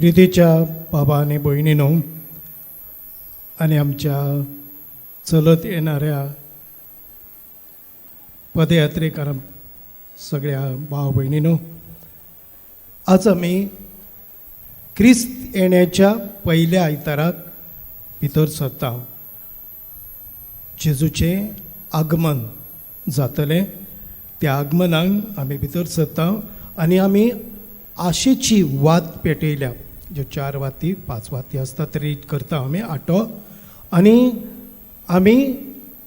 प्रितीच्या बाबा आणि भयणीनो आणि आमच्या चलत येणाऱ्या पदयात्रेकार सगळ्या भाव भयणीनो, आज आमी क्रिस्त येण्याच्या पयल्या आयताराक भितर सरता. जेजूचें आगमन जातलें, त्या आगमनाक आमी भितर सरता आनी आमी आशेची वात पेटयल्या. ज्यो 4 वाती 5 वाती आसता ते रीड करता आमी आठो, आनी आमी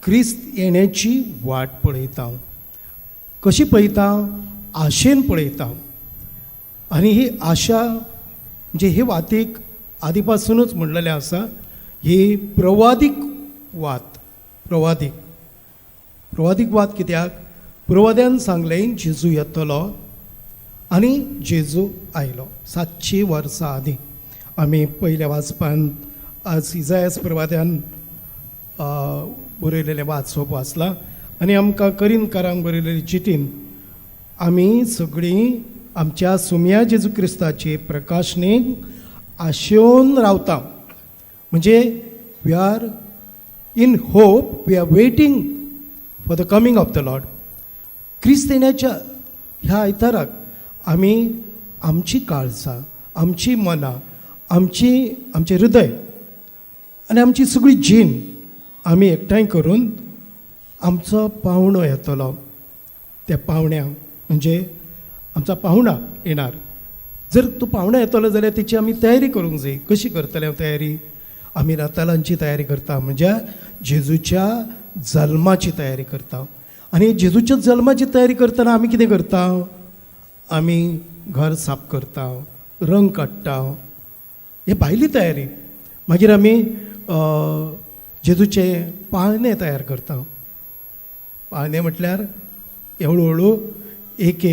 क्रिस्त येण्याची वाट पळयता. कशी पळयता? आशेन पळयता. आनी ही आशा म्हणजे हे वातीक आदी पासूनच म्हणलेलें आसा, ही प्रवादीक वात. प्रवादीक वात कित्याक? प्रवाद्यान सांगलें जेजू येतलो आनी जेजू आयलो. 700 वर्सां आदीं आमी पयल्या वाचपान आज इजायास प्रवाद्यान बरयलेलें वाचप वाचलां आनी आमकां करीनकारांक बरयलेली चिठीन आमी सगळीं आमच्या सुम्या जेजू क्रिस्ताची प्रकाशणेक आशेवन रावता. म्हणजे we are in hope, we are waiting for the coming of the Lord. क्रिस्त येण्याच्या ह्या आयताराक आमी आमची काळजां, आमची मनां, आमचें हृदय आनी आमची सगळी जीण आमी एकठांय करून आमचो पावणो येतलो. त्या पावण्याक म्हणजे आमचा पाहुणा येणार. जर तो पाहुणा येतलो जाल्यार तेची आमी तयारी करूंक जाय. कशी करतले तयारी? आमी नातालांची तयारी करता, म्हणजे जेजूच्या जल्माची तयारी करता. आनी जेजूच्या जल्माची तयारी करतना आमी कितें करता? आमी घर साफ करता, रंग काडटा, हे भायली तयारी. मागीर आमी जेजूचे पाळणे तयार करता. पाळणे म्हटल्यार हळू एक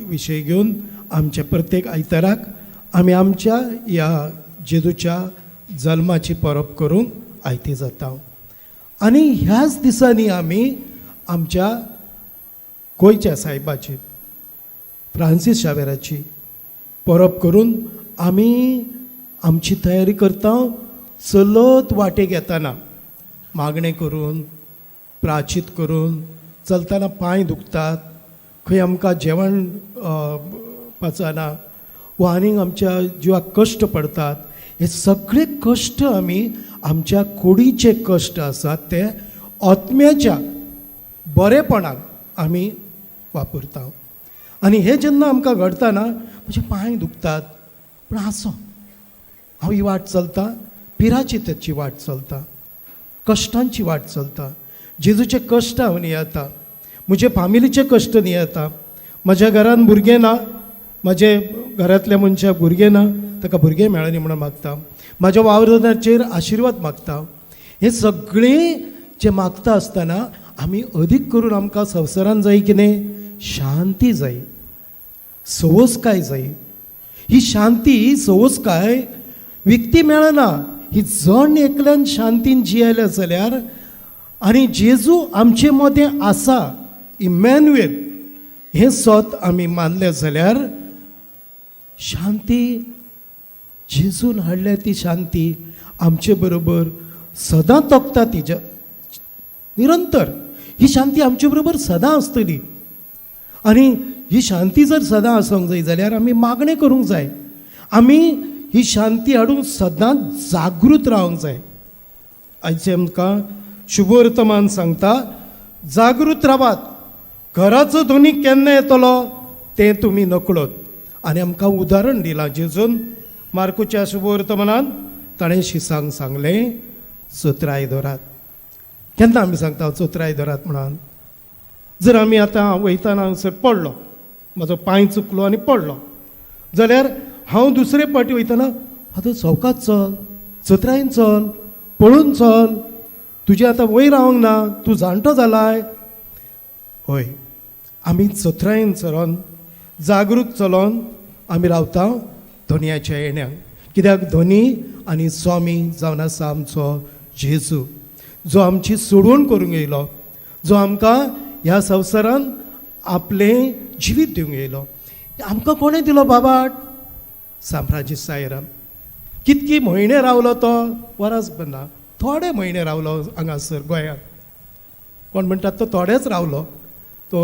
विशय घेवन आमच्या प्रत्येक आयताराक आमी आमच्या ह्या जेजूच्या जल्माची परब करूंक आयती जाता. आनी ह्याच दिसांनी आमी आमच्या गोंयच्या सायबाची, फ्रांसीस शावेराची परब करून आमी आमची तयारी करता. चलत वाटेक येतना मागणें करून, प्राचीत करून, चलतना पांय दुखतात, खंय आमकां जेवण पचना वा आनीक आमच्या जिवाक कश्ट पडतात, हे सगळे कश्ट आमी आमच्या कुडीचे कश्ट आसात ते आत्म्याच्या बरेपणाक आमी वापरता. आनी हे जेन्ना आमकां घडटा ना, म्हजे पांय दुखतात, पूण आसो हांव ही वाट चलता, पिराची तेची वाट चलता, कश्टांची वाट चलता. जेजूचे कश्ट हांव नियेता, म्हजे फामिलीचे कश्ट नियेता. म्हज्या घरान भुरगें ना, म्हजे घरांतल्या मनशाक भुरगें ना, ताका भुरगें मेळनी म्हणून मागता. म्हाज्या वावरदाचेर आशिर्वाद मागता. हे सगळें जे मागता आसतना आमी अदीक करून आमकां संवसारान जाय कितें? शांती जाय, सवस्काय जाय. ही शांती, सवस्काय विकती मेळना. ही जण एकल्यान शांतीन जियेले जाल्यार आनी जेजू आमचे मदें आसा, इमॅन्युएल, हें सत आमी मानलें जाल्यार शांती, जेजून हाडल्या ती शांती आमचे बरोबर सदां तोखता. तिच्या निरंतर ही शांती आमचे बरोबर सदां आसतली. आनी ही शांती जर सदां आसूंक जाय जाल्यार आमी मागणें करूंक जाय. आमी ही शांती हाडूंक सदां जागृत रावंक जाय. आयचे आमकां शुभ वर्तमान सांगता, जागृत रावात, घराचो धनी केन्ना येतलो तें तुमी नकळत. आनी आमकां उदाहरण दिलां जेजून. मार्कूच्या शुभ वर्तमानान ताणें शिसांक सांगलें, चोत्राय दोरात. केन्ना आमी सांगता चोत्राय दोरात म्हणून? जर आमी आतां वयताना हांगसर पडलो, म्हाजो पांय चुकलो आनी पडलो जाल्यार हांव दुसरे फावटी वयताना, आतां सवकास चल, चोत्रायन चल, पळून चल, तुजें आतां वयर रावंक ना, तूं जाणटो जालाय. हय, आमी चोत्रायन चलोन, जागृत चलोन आमी रावता धोनयाच्या येण्याक. कित्याक धोनी आनी स्वामी जावन आसा आमचो जेजू, जो आमची सोडवण करूंक येयलो, जो आमकां ह्या संवसारान आपलें जिवीत दिवंक येयलो. आमकां कोणें दिलो बाबाट? सान फ्रांसिस कितकी म्हयने रावलो तो वरास ना, थोडे म्हयने रावलो हांगासर गोंयांत. कोण म्हणटात तो थोडेच रावलो, तो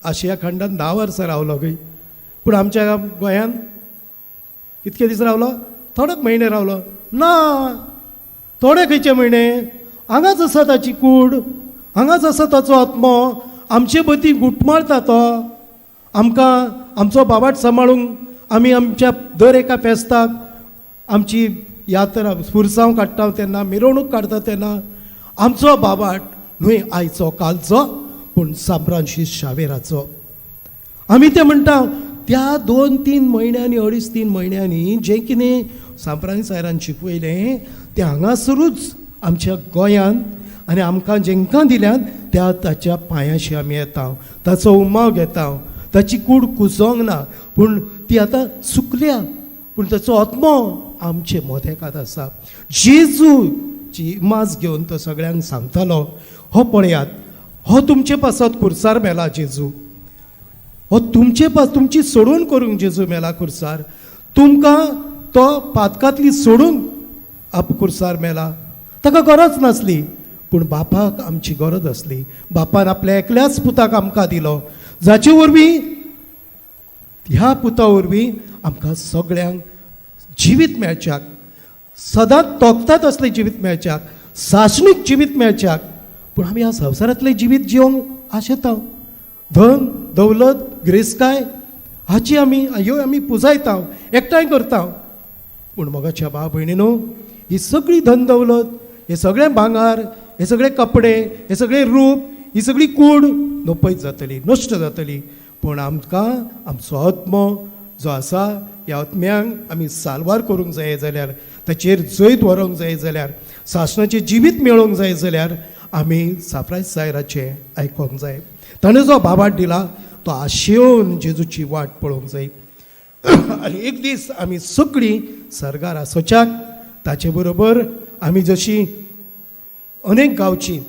आशिया खंडांत 10 वर्सां रावलो खंय. पूण आमच्या गोंयांत कितके दीस रावलो? थोडेच म्हयने रावलो ना. थोडे खंयचे म्हयने? हांगाच आसा ताची कूड, हांगाच आसा ताचो आत्मो. आमचे मदीं घुटमळटा तो. आमकां आमचो बाबाट सांबाळूंक आमी आमच्या दर एका फेस्ताक आमची यात्रा पुरसांव काडटा तेन्ना, मिरवणूक काडटा तेन्ना आमचो बाबाट न्हय आयचो कालचो पूण सान फ्रांसीस शावेराचो. आमी ते म्हणटा त्या 2-3 म्हयन्यांनी 2.5-3 म्हयन्यांनी जें कितें सान फ्रांसिसारान शिकवयलें तें हांगासरूच आमच्या गोंयांत आनी आमकां जेंकां दिल्यात त्या ताच्या पांयाशी आमी येता, ताचो उमाव घेता. ताची कूड कुसोंक ना पूण ती आतां सुकल्या, पूण ताचो आत्मो आमचे मोदेकात आसा. जेजूची इमाज घेवन तो सगळ्यांक सांगतालो, हो पळयात, हो तुमचे पासत खुर्सार मेला जेजू. हो तुमची सोडून करूंक जेजू मेला खुर्सार. तुमकां तो पातकांतली सोडूंक खुर्सार मेला. ताका गरज नासली पूण बापाक आमची गरज आसली. बापान आपल्या एकल्याच पुताक आमकां दिलो, जाचे वरवीं ह्या पुता वरवीं आमकां सगळ्यांक जिवीत मेळच्याक, सदांच तोखतात असलें जिवीत मेळच्याक, सासणीक जिवीत मेळच्याक. पूण आमी ह्या संवसारांतलें जिवीत जिवंक आशेता. धन दौलत गिरेस्तकाय हाची ह्यो आमी पुजायता, एकठांय करता. पूण मोगाच्या भाव भयणीनो, ही सगळी धन दौलत, हे सगळें भांगार, हे सगळे कपडे, हे सगळें रूप, ही सगळी कूड नपयत जातली, नश्ट जातली. पूण आमकां आमचो आत्मो जो आसा, ह्या आत्म्यांक आमी साल्वार करूंक जाय जाल्यार, ताचेर जैत व्हरोंक जाय जाल्यार, सासणाचें जिवीत मेळोवंक जाय जाल्यार आमी सान फ्रांसिसाराचें आयकोंक जाय. ताणें जो बाबाट दिला तो आशेवन जेजूची वाट पळोवंक जाय. आनी एक दीस आमी सगळीं सर्गार आसोवच्याक, ताचे बरोबर आमी जशीं अनेक गांवची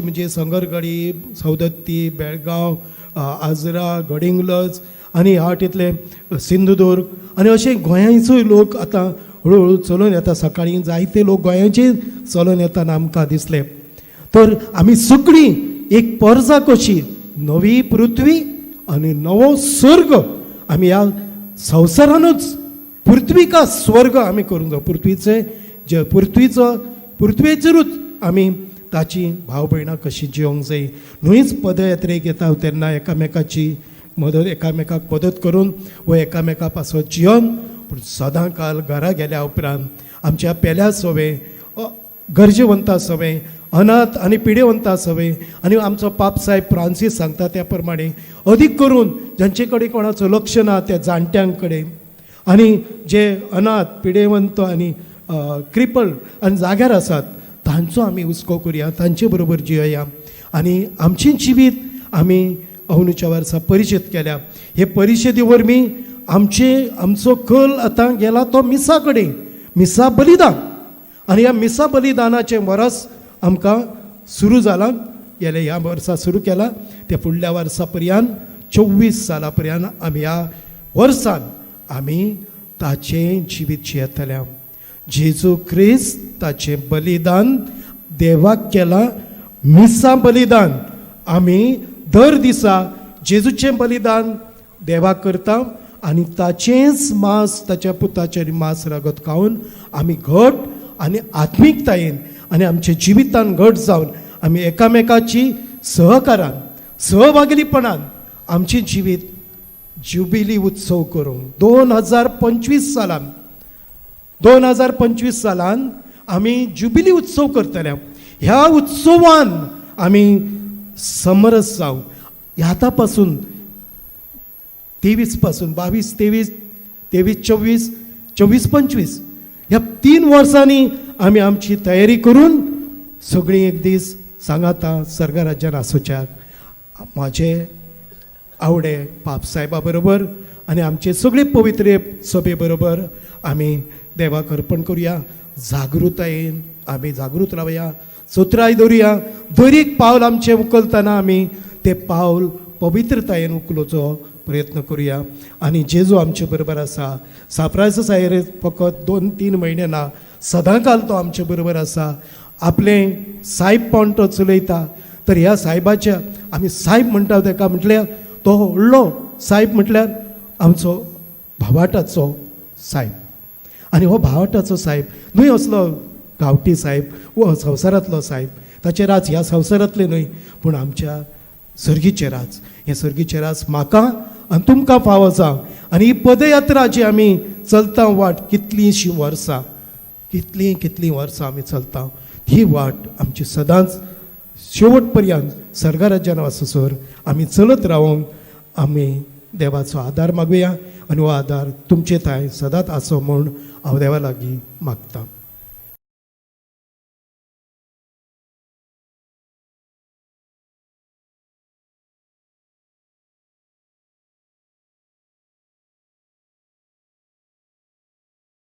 म्हणजे संगरगडी, सौदत्ती, बेळगांव, आजरा, गडिंग्लज आनी ह्या वाटेंतले सिंधुदूर्ग आनी अशे गोंयांचोय लोक आतां हळू चलून येता. सकाळीं जायते लोक गोंयाचे चलून येताना आमकां दिसले. तर आमी सगळीं एक पर्जा कशी नवी पृथ्वी आनी नवो स्वर्ग आमी ह्या संवसारानूच पृथ्वी का स्वर्ग आमी करूंक जाय. पृथ्वीचेरूच आमी ताची भाव भयणां कशी जिवंक जाय. न्हूच पदयात्रेक येता तेन्ना एकामेकाची एकामेकाक मदत करून व एकामेका पासत जिवन. पूण सदां काल घरा गेल्या उपरांत आमच्या पेल्या सवे, गरजेवंता सवे, अनाथ आनी पिडेवंता सवे आनी आमचो पाप साहेब फ्रांसीस सांगता त्या प्रमाणे अदीक करून जांचे कडेन कोणाचो लक्ष ना त्या जाणट्यांक कडेन आनी जे अनाथ पिडेवंत आनी क्रिपल आनी जाग्यार आसात तांचो आमी हुस्को करुया, तांचे बरोबर जियेया. आनी आमचें जिवीत आमी अंदूच्या वर्सा परिशद केल्या. हे परिशदे वरवीं आमचो कल आतां गेला तो मिसा कडेन, मिसा बलिदान. आनी ह्या मिसा बलिदानाचें वर्स आमकां सुरू जालां. ह्या वर्सा सुरू केला ते फुडल्या वर्सा पर्यंत 24 सालां पर्यंत आमी ह्या वर्सान आमी ताचें जिवीत जियेतल्या. जेजू क्रिस्त ताचें बलिदान देवाक केलां. मिसा बलिदान आमी दर दिसा जेजूचें बलिदान देवाक करता आनी ताचेंच मांस, ताच्या पुताचें मांस रगत खावन आमी घट आनी आत्मीकतायेन आनी आमच्या जिवितान घट जावन आमी एकामेकाची सहकारान सहभागिरीपणान आमचें जिवीत जुबिली उत्सव करूंक 2025 सालान आमी जुबिली उत्सव करतले. ह्या उत्सवान आमी समरस जावं. ह्या पासून 23 पासून 22, 23, 24, 25 ह्या 3 वर्सांनी आमी आमची तयारी करून सगळीं एक दीस सांगाता सर्ग राज्यान आसोवच्याक. म्हाजे आवडे पाप साहेबा बरोबर आनी आमचे सगळे पवित्र सभे बरोबर आमी देवाक अर्पण करुया. जागृतायेन आमी जागृत रावया, सोत्राय दवरुया. दर एक पावल आमचें उखलतना आमी तें पावल पवित्रतायेन उखलुचो प्रयत्न करुया आनी जेजू आमचे बरोबर आसा साप्रायस सायरे फकत 2-3 म्हयने ना सदांकाल तो आमचे बरोबर आसा आपलें सायब पावन तो चलयता तर ह्या सायबाच्या आमी सायब म्हणटा ताका म्हटल्यार तो व्हडलो सायब म्हटल्यार आमचो भावाटाचो सायब आनी हो भावाटाचो सायब न्हय असलो गांवठी सायब वो संवसारांतलो सायब ताचें राज ह्या संवसारांतलें न्हय पूण आमच्या सर्गीचें राज हें सर्गीचें राज म्हाका आनी तुमकां फाव आसा आनी ही पदयात्रा जी आमी चलता वाट कितलींशीं वर्सां कितलीं वर्सां आमी चलता ही वाट आमची सदांच शेवट पर्यंत सर्गा राज्यान वचसर आमी चलत रावूंक आमी देवाचो आदार मागुया आनी हो आदार तुमचे थंय सदांच आसो म्हूण हांव देवा लागीं मागतां.